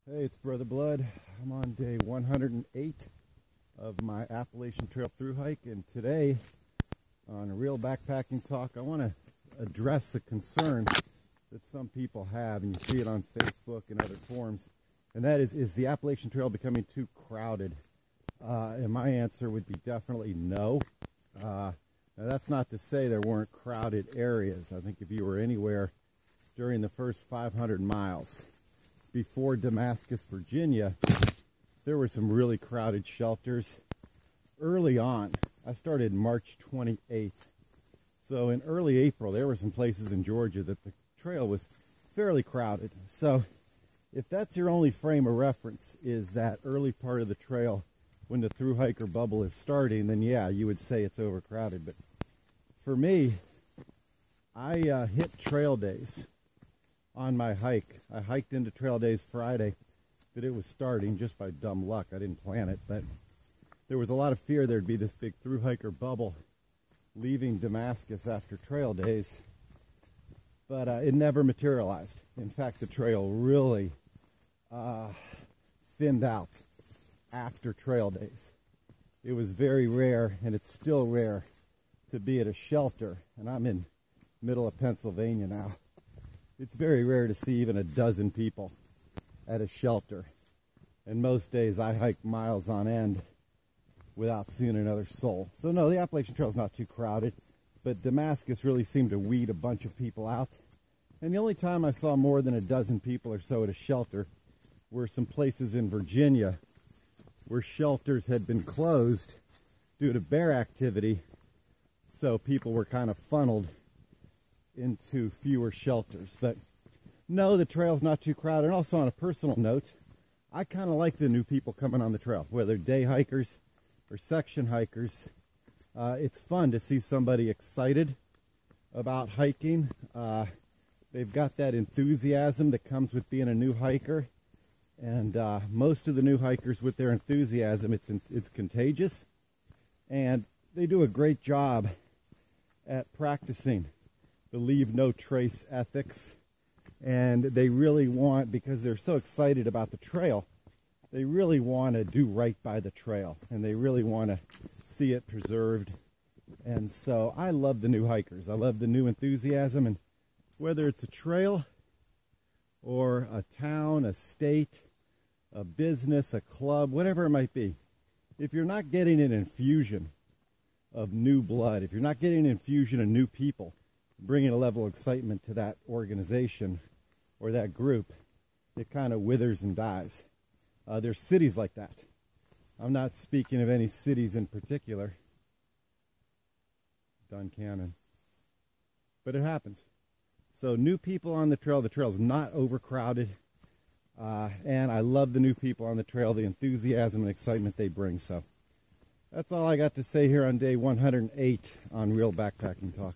Hey, it's Brother Blood. I'm on day 108 of my Appalachian Trail thru hike, and today on a real backpacking talk, I want to address a concern that some people have, and you see it on Facebook and other forums, and that is the Appalachian Trail becoming too crowded? And my answer would be definitely no. Now that's not to say there weren't crowded areas. I think if you were anywhere during the first 500 miles before Damascus, Virginia, there were some really crowded shelters. Early on, I started March 28th. So in early April, there were some places in Georgia that the trail was fairly crowded. So if that's your only frame of reference, is that early part of the trail when the thru hiker bubble is starting, then yeah, you would say it's overcrowded. But for me, I hit trail days on my hike. I hiked into trail days Friday that it was starting just by dumb luck. I didn't plan it, but there was a lot of fear there'd be this big thru hiker bubble leaving Damascus after trail days, but it never materialized. In fact, the trail really thinned out after trail days. It was very rare, and it's still rare, to be at a shelter, and I'm in middle of Pennsylvania now. It's very rare to see even a dozen people at a shelter. And most days I hike miles on end without seeing another soul. So no, the Appalachian Trail is not too crowded, but Damascus really seemed to weed a bunch of people out. And the only time I saw more than a dozen people or so at a shelter were some places in Virginia where shelters had been closed due to bear activity. So people were kind of funneled into fewer shelters. But no, the trail's not too crowded. And also, on a personal note, I kind of like the new people coming on the trail, whether day hikers or section hikers. It's fun to see somebody excited about hiking. They've got that enthusiasm that comes with being a new hiker, and most of the new hikers, with their enthusiasm, it's contagious, and they do a great job at practicing the leave no trace ethics. And they really want, because they're so excited about the trail, they really want to do right by the trail, and they really want to see it preserved. And so I love the new hikers. I love the new enthusiasm, and whether it's a trail or a town, a state, a business, a club, whatever it might be, if you're not getting an infusion of new blood, if you're not getting an infusion of new people bringing a level of excitement to that organization or that group, it kind of withers and dies. There's cities like that. I'm not speaking of any cities in particular. Duncannon. But it happens. So new people on the trail's not overcrowded. And I love the new people on the trail, the enthusiasm and excitement they bring. So that's all I got to say here on day 108 on Real Backpacking Talk.